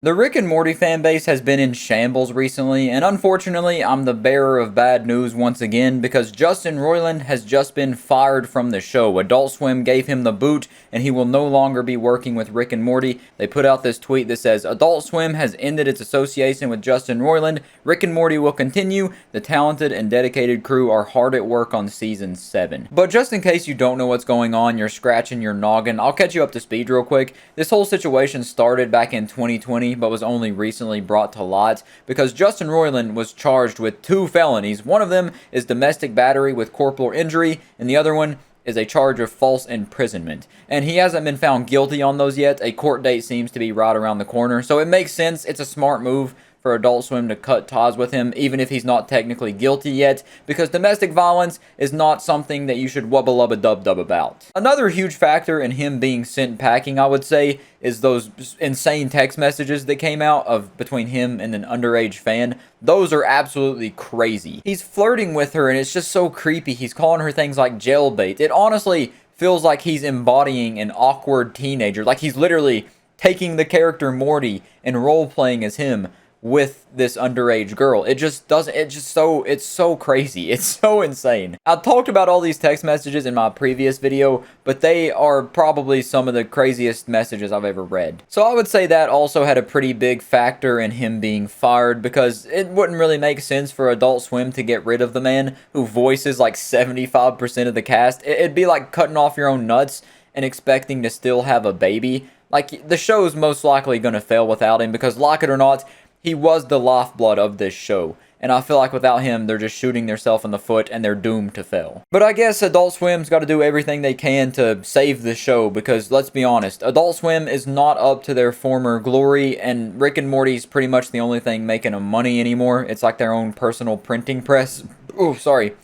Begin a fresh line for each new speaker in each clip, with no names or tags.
The Rick and Morty fanbase has been in shambles recently, and unfortunately, I'm the bearer of bad news once again because Justin Roiland has just been fired from the show. Adult Swim gave him the boot, and he will no longer be working with Rick and Morty. They put out this tweet that says, Adult Swim has ended its association with Justin Roiland. Rick and Morty will continue. The talented and dedicated crew are hard at work on season 7. But just in case you don't know what's going on, you're scratching your noggin, I'll catch you up to speed real quick. This whole situation started back in 2020. But was only recently brought to light because Justin Roiland was charged with 2 felonies. One of them is domestic battery with corporal injury, and the other one is a charge of false imprisonment. And he hasn't been found guilty on those yet. A court date seems to be right around the corner, so it makes sense. It's a smart move for Adult Swim to cut ties with him, even if he's not technically guilty yet, because domestic violence is not something that you should wubba-lubba-dub-dub about. Another huge factor in him being sent packing, I would say, is those insane text messages that came out of between him and an underage fan. Those are absolutely crazy. He's flirting with her, and it's just so creepy. He's calling her things like jailbait. It honestly feels like he's embodying an awkward teenager, like he's literally taking the character Morty and role-playing as him with this underage girl. It just doesn't, it's so crazy. It's so insane. I talked about all these text messages in my previous video, but they are probably some of the craziest messages I've ever read. So I would say that also had a pretty big factor in him being fired, because it wouldn't really make sense for Adult Swim to get rid of the man who voices like 75% of the cast. It'd be like cutting off your own nuts and expecting to still have a baby. Like, the show's most likely gonna fail without him, because like it or not, he was the lifeblood of this show, and I feel like without him, they're just shooting themselves in the foot and they're doomed to fail. But I guess Adult Swim's got to do everything they can to save the show, because let's be honest, Adult Swim is not up to their former glory, and Rick and Morty's pretty much the only thing making them money anymore. It's like their own personal printing press. Oh, sorry.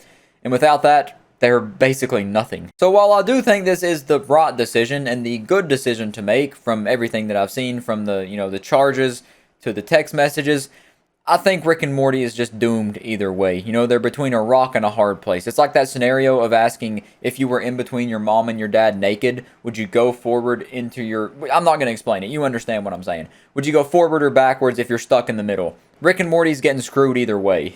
And without that, they're basically nothing. So while I do think this is the right decision and the good decision to make from everything that I've seen, from the, the charges to the text messages, I think Rick and Morty is just doomed either way. They're between a rock and a hard place. It's like that scenario of asking if you were in between your mom and your dad naked, would you go forward into your... I'm not going to explain it. You understand what I'm saying. Would you go forward or backwards if you're stuck in the middle? Rick and Morty's getting screwed either way.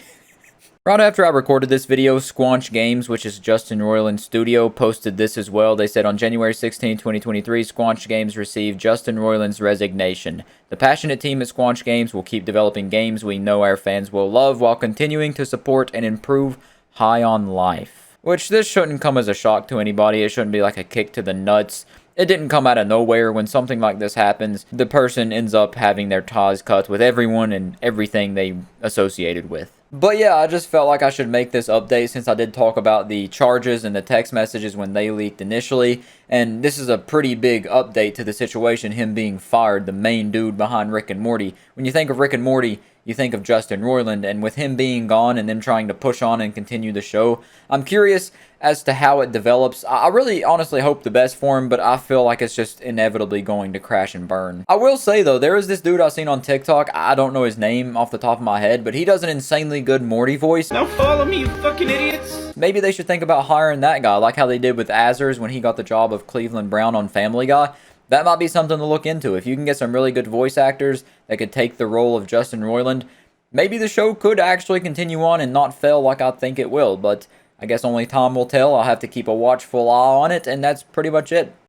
Right after I recorded this video, Squanch Games, which is Justin Roiland's studio, posted this as well. They said on January 16, 2023, Squanch Games received Justin Roiland's resignation. The passionate team at Squanch Games will keep developing games we know our fans will love while continuing to support and improve High on Life. Which, this shouldn't come as a shock to anybody. It shouldn't be like a kick to the nuts. It didn't come out of nowhere. When something like this happens, the person ends up having their ties cut with everyone and everything they associated with. But yeah, I just felt like I should make this update since I did talk about the charges and the text messages when they leaked initially. And this is a pretty big update to the situation, him being fired, the main dude behind Rick and Morty. When you think of Rick and Morty, you think of Justin Roiland, and with him being gone and them trying to push on and continue the show, I'm curious as to how it develops. I really honestly hope the best for him, but I feel like it's just inevitably going to crash and burn. I will say though, there is this dude I've seen on TikTok, I don't know his name off the top of my head, but he does an insanely good Morty voice.
Now follow me, you fucking idiots!
Maybe they should think about hiring that guy, like how they did with Azers when he got the job of Cleveland Brown on Family Guy. That might be something to look into. If you can get some really good voice actors that could take the role of Justin Roiland, maybe the show could actually continue on and not fail like I think it will, but I guess only time will tell. I'll have to keep a watchful eye on it, and that's pretty much it.